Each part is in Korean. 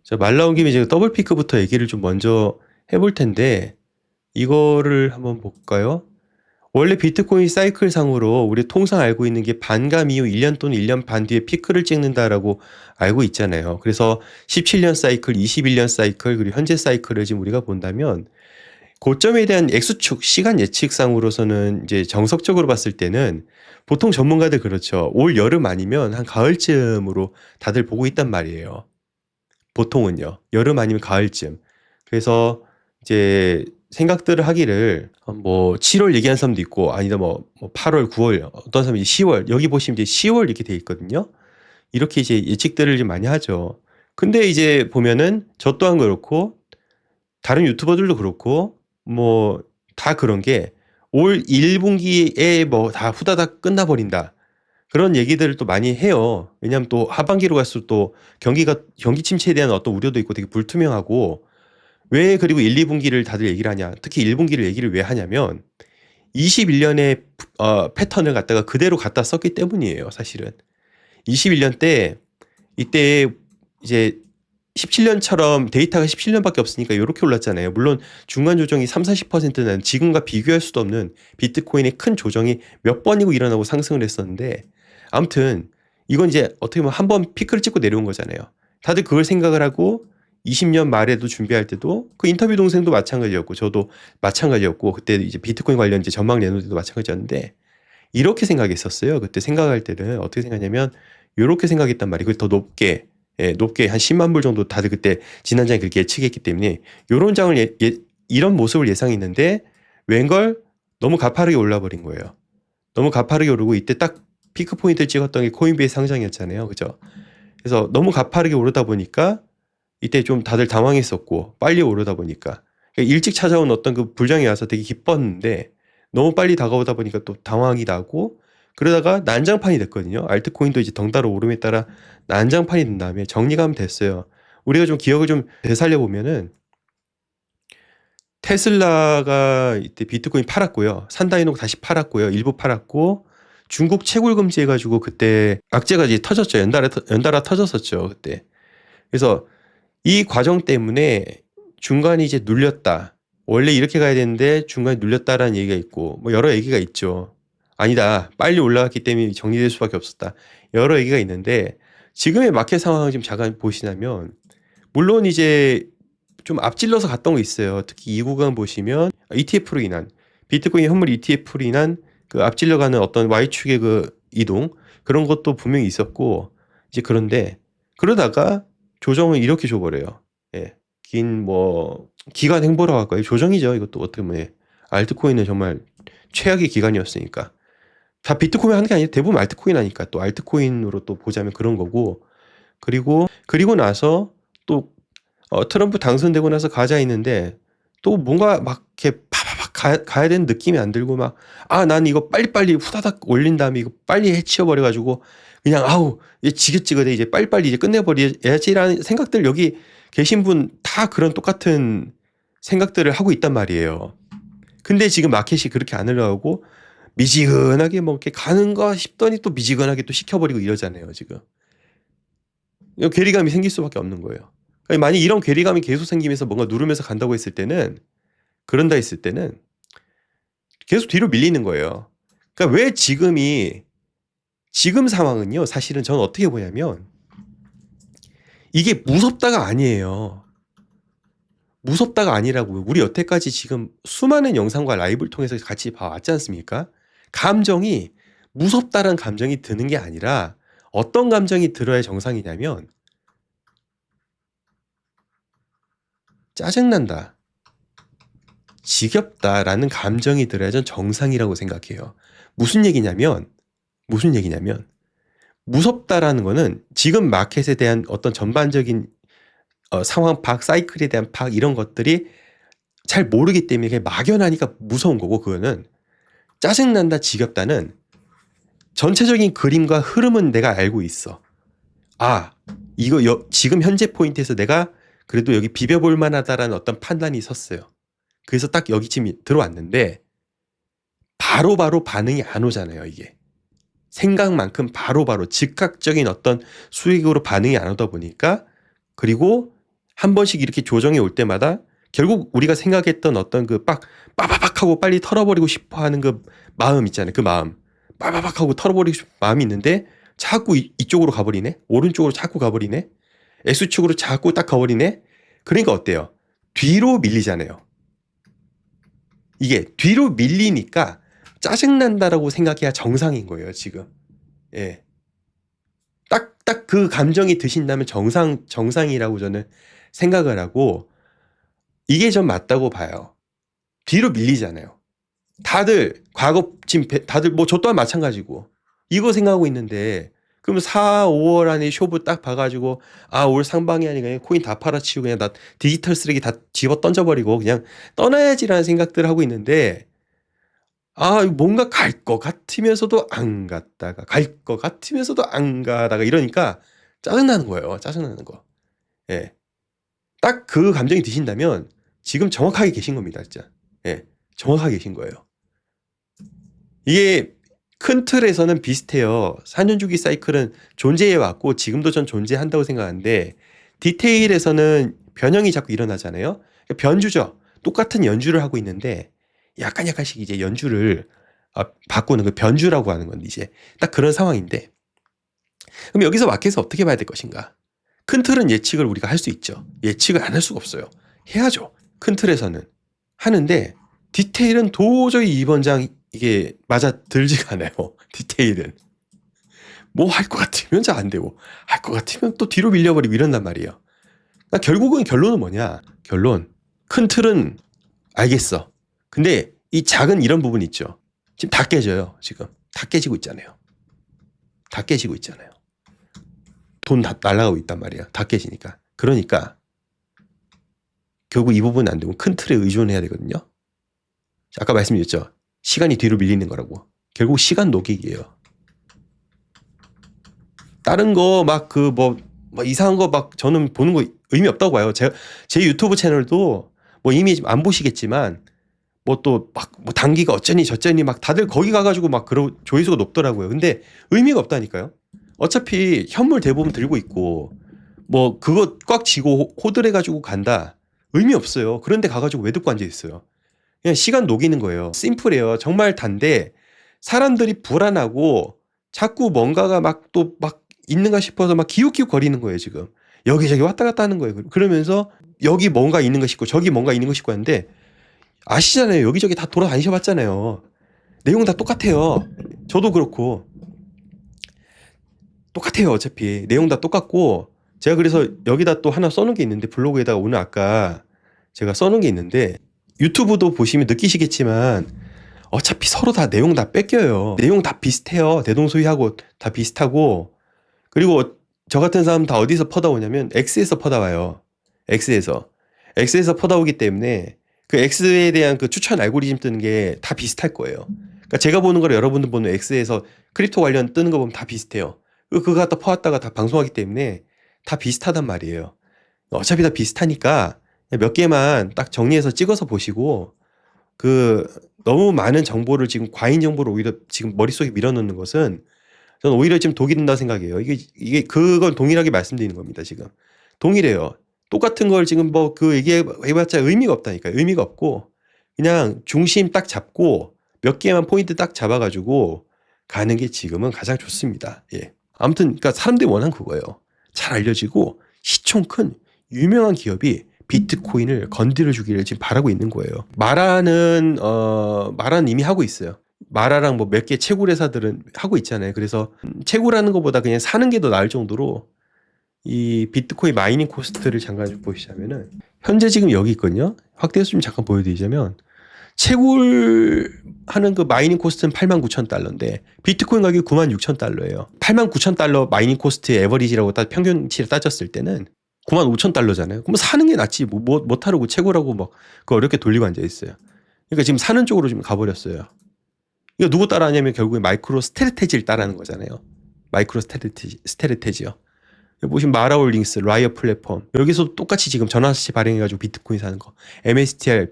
자, 말 나온 김에 제가 더블 피크부터 얘기를 좀 먼저 해볼 텐데, 이거를 한번 볼까요? 원래 비트코인 사이클 상으로 우리 통상 알고 있는 게 반감 이후 1년 또는 1년 반 뒤에 피크를 찍는다라고 알고 있잖아요. 그래서 17년 사이클, 21년 사이클, 그리고 현재 사이클을 지금 우리가 본다면 고점에 대한 X축, 시간 예측상으로서는 이제 정석적으로 봤을 때는 보통 전문가들 그렇죠. 올 여름 아니면 한 가을쯤으로 다들 보고 있단 말이에요. 보통은요. 여름 아니면 가을쯤. 그래서 이제 생각들을 하기를 뭐 7월 얘기하는 사람도 있고 아니다 뭐 8월, 9월 어떤 사람이 10월 여기 보시면 이제 10월 이렇게 돼 있거든요. 이렇게 이제 예측들을 좀 많이 하죠. 근데 이제 보면은 저 또한 그렇고 다른 유튜버들도 그렇고 뭐 다 그런 게 올 1분기에 뭐 다 후다닥 끝나버린다. 그런 얘기들을 또 많이 해요. 왜냐하면 또 하반기로 갈수록 또 경기 침체에 대한 어떤 우려도 있고 되게 불투명하고 왜 그리고 1, 2분기를 다들 얘기를 하냐. 특히 1분기를 얘기를 왜 하냐면 21년의 패턴을 갖다가 그대로 갖다 썼기 때문이에요. 사실은. 21년 때 이때 이제 17년처럼 데이터가 17년밖에 없으니까 이렇게 올랐잖아요. 물론 중간 조정이 3, 40%는 지금과 비교할 수도 없는 비트코인의 큰 조정이 몇 번이고 일어나고 상승을 했었는데 아무튼 이건 이제 어떻게 보면 한 번 피크를 찍고 내려온 거잖아요. 다들 그걸 생각을 하고 20년 말에도 준비할 때도 그 인터뷰 동생도 마찬가지였고 저도 마찬가지였고 그때 이제 비트코인 관련 이제 전망 내놓을 때도 마찬가지였는데 이렇게 생각했었어요. 그때 생각할 때는 어떻게 생각하냐면 이렇게 생각했단 말이에요. 그걸 더 높게 높게 한 10만 불 정도 다들 그때 지난장에 그렇게 예측했기 때문에 요런 장을 이런 모습을 예상했는데 웬걸 너무 가파르게 올라버린 거예요. 너무 가파르게 오르고 이때 딱 피크 포인트를 찍었던 게 코인베이스 상장이었잖아요. 그죠? 그래서 너무 가파르게 오르다 보니까 이때 좀 다들 당황했었고 빨리 오르다 보니까 그러니까 일찍 찾아온 어떤 그 불장이 와서 되게 기뻤는데 너무 빨리 다가오다 보니까 또 당황이 나고 그러다가 난장판이 됐거든요. 알트코인도 이제 덩달아 오름에 따라 난장판이 된 다음에 정리가 하면 됐어요. 우리가 좀 기억을 좀 되살려 보면은 테슬라가 이때 비트코인 팔았고요. 산다 해놓고 다시 팔았고요. 일부 팔았고 중국 채굴 금지해가지고 그때 악재가 이제 터졌죠. 연달아 터졌었죠. 그때. 그래서 이 과정 때문에 중간에 이제 눌렸다. 원래 이렇게 가야 되는데 중간에 눌렸다라는 얘기가 있고 뭐 여러 얘기가 있죠. 아니다. 빨리 올라갔기 때문에 정리될 수밖에 없었다. 여러 얘기가 있는데 지금의 마켓 상황을 좀 잠깐 보시자면 물론 이제 좀 앞질러서 갔던 거 있어요. 특히 이 구간 보시면 ETF로 인한 비트코인 현물 ETF로 인한 그 앞질러가는 어떤 Y축의 그 이동 그런 것도 분명히 있었고 이제 그런데 그러다가 조정을 이렇게 줘버려요. 예. 긴 뭐 기간 행보라고 할까요? 조정이죠. 이것도 어떻게 보면 알트코인은 정말 최악의 기간이었으니까. 다 비트코인 하는 게 아니라 대부분 알트코인 하니까 또 알트코인으로 또 보자면 그런 거고 그리고 나서 또 트럼프 당선되고 나서 가자 했는데 또 뭔가 막 이렇게 파파팍 가야 되는 느낌이 안 들고 막 난 이거 빨리빨리 후다닥 올린 다음에 이거 빨리 해치워 버려 가지고 그냥 아우 이제 지긋지긋해 이제 빨리빨리 이제 끝내버려야지라는 생각들 여기 계신 분 다 그런 똑같은 생각들을 하고 있단 말이에요. 근데 지금 마켓이 그렇게 안 흘러가고 미지근하게 뭐 이렇게 가는가 싶더니 또 미지근하게 또 시켜버리고 이러잖아요, 지금. 괴리감이 생길 수밖에 없는 거예요. 그러니까 만약 이런 괴리감이 계속 생기면서 뭔가 누르면서 간다고 했을 때는 그런다 했을 때는 계속 뒤로 밀리는 거예요. 그러니까 왜 지금 상황은요. 사실은 저는 어떻게 보냐면 이게 무섭다가 아니에요. 무섭다가 아니라고요. 우리 여태까지 지금 수많은 영상과 라이브를 통해서 같이 봐왔지 않습니까? 감정이 무섭다라는 감정이 드는 게 아니라 어떤 감정이 들어야 정상이냐면 짜증난다, 지겹다라는 감정이 들어야 전 정상이라고 생각해요. 무슨 얘기냐면 무섭다라는 거는 지금 마켓에 대한 어떤 전반적인 상황 파악, 사이클에 대한 파악 이런 것들이 잘 모르기 때문에 그냥 막연하니까 무서운 거고 그거는 짜증난다, 지겹다는 전체적인 그림과 흐름은 내가 알고 있어. 이거 지금 현재 포인트에서 내가 그래도 여기 비벼볼 만하다라는 어떤 판단이 섰어요. 그래서 딱 여기쯤 들어왔는데 바로바로 반응이 안 오잖아요, 이게. 생각만큼 바로바로 즉각적인 어떤 수익으로 반응이 안 오다 보니까 그리고 한 번씩 이렇게 조정이 올 때마다 결국 우리가 생각했던 어떤 그 빠바박 하고 빨리 털어버리고 싶어 하는 그 마음 있잖아요. 그 마음. 빠바박 하고 털어버리고 싶은 마음이 있는데 자꾸 이쪽으로 가버리네. 오른쪽으로 자꾸 가버리네. X축으로 자꾸 딱 가버리네. 그러니까 어때요? 뒤로 밀리잖아요. 이게 뒤로 밀리니까 짜증난다라고 생각해야 정상인 거예요, 지금. 예. 딱 그 감정이 드신다면 정상이라고 저는 생각을 하고, 이게 전 맞다고 봐요. 뒤로 밀리잖아요. 다들 과거 지금 다들 뭐 저 또한 마찬가지고 이거 생각하고 있는데, 그럼 4, 5월 안에 쇼부 딱 봐가지고 올 상반기 아니까 코인 다 팔아치우고 그냥 나 디지털 쓰레기 다 집어 던져버리고 그냥 떠나야지라는 생각들을 하고 있는데, 뭔가 갈 것 같으면서도 안 갔다가 갈 것 같으면서도 안 가다가 이러니까 짜증나는 거예요. 짜증나는 거. 예. 딱 그 감정이 드신다면 지금 정확하게 계신 겁니다, 진짜. 예. 정확하게 계신 거예요. 이게 큰 틀에서는 비슷해요. 4년 주기 사이클은 존재해 왔고 지금도 전 존재한다고 생각하는데, 디테일에서는 변형이 자꾸 일어나잖아요. 변주죠. 똑같은 연주를 하고 있는데 약간씩 이제 연주를 바꾸는 그 변주라고 하는 건데, 이제 딱 그런 상황인데, 그럼 여기서 마켓에서 어떻게 봐야 될 것인가? 큰 틀은 예측을 우리가 할 수 있죠. 예측을 안 할 수가 없어요. 해야죠. 큰 틀에서는 하는데 디테일은 도저히 이번 장 이게 맞아 들지가 않아요. 디테일은 뭐 할 것 같으면 잘 안 되고 할 것 같으면 또 뒤로 밀려버리고 이런단 말이에요. 그러니까 결국은 결론은 뭐냐? 결론, 큰 틀은 알겠어. 근데 이 작은 이런 부분 있죠. 지금 다 깨져요. 지금 다 깨지고 있잖아요. 다 깨지고 있잖아요. 돈 다 날아가고 있단 말이야. 다 깨지니까. 그러니까 결국 이 부분은 안 되고 큰 틀에 의존해야 되거든요. 아까 말씀드렸죠. 시간이 뒤로 밀리는 거라고. 결국 시간 녹이기예요. 다른 거 막 이상한 거 막 저는 보는 거 의미 없다고 봐요. 제 유튜브 채널도 뭐 이미 안 보시겠지만 뭐 또 막 뭐 단기가 어쩌니 저쩌니 막 다들 거기 가가지고 막 그런 조회수가 높더라고요. 근데 의미가 없다니까요. 어차피 현물 대부분 들고 있고 뭐 그거 꽉 쥐고 호들해가지고 간다. 의미 없어요. 그런데 가가지고 왜 듣고 앉아 있어요. 그냥 시간 녹이는 거예요. 심플해요. 정말 단데 사람들이 불안하고 자꾸 뭔가가 막 또 막 있는가 싶어서 막 기웃기웃 거리는 거예요. 지금 여기저기 왔다 갔다 하는 거예요. 그러면서 여기 뭔가 있는 거 싶고 저기 뭔가 있는 거 싶고 하는데, 아시잖아요. 여기저기 다 돌아다니셔 봤잖아요. 내용 다 똑같아요. 저도 그렇고 똑같아요. 어차피 내용 다 똑같고, 제가 그래서 여기다 또 하나 써놓은 게 있는데, 블로그에다가 오늘 아까 제가 써놓은 게 있는데, 유튜브도 보시면 느끼시겠지만 어차피 서로 다 내용 다 뺏겨요. 내용 다 비슷해요. 대동소이하고 다 비슷하고, 그리고 저 같은 사람 다 어디서 퍼다오냐면 X에서 퍼다와요. X에서 퍼다오기 때문에 그 X에 대한 그 추천 알고리즘 뜨는 게 다 비슷할 거예요. 그러니까 제가 보는 거랑 여러분들 보는 X에서 크립토 관련 뜨는 거 보면 다 비슷해요. 그거 갖다 퍼왔다가 다 방송하기 때문에 다 비슷하단 말이에요. 어차피 다 비슷하니까 몇 개만 딱 정리해서 찍어서 보시고, 너무 많은 정보를 지금 과잉 정보를 오히려 지금 머릿속에 밀어넣는 것은 저는 오히려 지금 독이 된다고 생각해요. 이게 그걸 동일하게 말씀드리는 겁니다. 지금 동일해요. 똑같은 걸 지금 얘기해봤자 의미가 없다니까요. 의미가 없고 그냥 중심 딱 잡고 몇 개만 포인트 딱 잡아가지고 가는 게 지금은 가장 좋습니다. 예. 아무튼 그러니까 사람들이 원하는 그거예요. 잘 알려지고 시총 큰 유명한 기업이 비트코인을 건드려 주기를 지금 바라고 있는 거예요. 마라는 이미 하고 있어요. 마라랑 뭐 몇 개 채굴 회사들은 하고 있잖아요. 그래서 채굴하는 것보다 그냥 사는 게 더 나을 정도로 이 비트코인 마이닝 코스트를 잠깐 보시자면은 현재 지금 여기 있거든요. 확대해서 좀 잠깐 보여드리자면, 채굴하는 그 마이닝 코스트는 89,000달러인데 비트코인 가격이 96,000달러예요. 89,000달러 마이닝 코스트 에버리지라고 평균치를 따졌을 때는 95,000달러잖아요. 그럼 사는 게 낫지. 뭐 타르고 채굴하고 막 그거 어렵게 돌리고 앉아 있어요. 그러니까 지금 사는 쪽으로 좀 가버렸어요. 이거 누구 따라하냐면 결국에 마이크로 스트래테지를 따라하는 거잖아요. 마이크로 스트래테지요. 여기 보시면 마라홀딩스, 라이어 플랫폼, 여기서 똑같이 지금 전환사채 발행해가지고 비트코인 사는 거, MSTR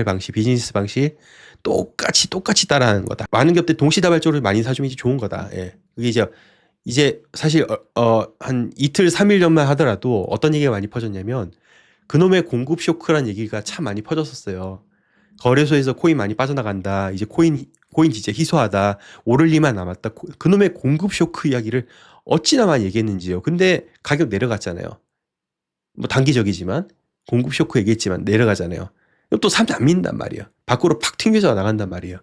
방식, 비즈니스 방식 똑같이 따라하는 거다. 많은 기업들 동시다발적으로 많이 사주면 이제 좋은 거다. 예. 그게 이제 이제 사실 한 이틀 3일 전만 하더라도 어떤 얘기가 많이 퍼졌냐면 그놈의 공급 쇼크란 얘기가 참 많이 퍼졌었어요. 거래소에서 코인 많이 빠져나간다. 이제 코인 진짜 희소하다. 오를 리만 남았다. 그놈의 공급 쇼크 이야기를 어찌나 많이 얘기했는지요. 근데 가격 내려갔잖아요. 뭐 단기적이지만 공급 쇼크 얘기했지만 내려가잖아요. 또 사람들 안 믿는단 말이에요. 밖으로 팍 튕겨져 나간단 말이에요.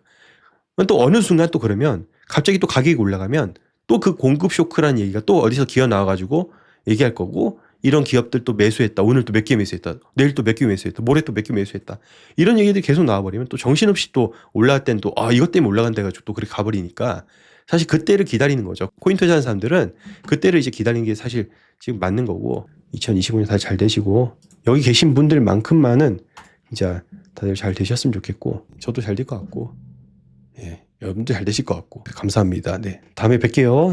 또 어느 순간 또 그러면 갑자기 또 가격이 올라가면 또 그 공급 쇼크라는 얘기가 또 어디서 기어 나와가지고 얘기할 거고, 이런 기업들 또 매수했다. 오늘 또 몇 개 매수했다. 내일 또 몇 개 매수했다. 모레 또 몇 개 매수했다. 이런 얘기들이 계속 나와버리면 또 정신없이 또 올라갈 땐 또 이것 때문에 올라간다 해가지고 또 그렇게 가버리니까 사실 그때를 기다리는 거죠. 코인 투자하는 사람들은 그때를 이제 기다리는 게 사실 지금 맞는 거고, 2025년 다들 잘 되시고 여기 계신 분들만큼만은 진짜 다들 잘 되셨으면 좋겠고, 저도 잘 될 것 같고, 예, 여러분들 잘 되실 것 같고 감사합니다. 네, 다음에 뵐게요.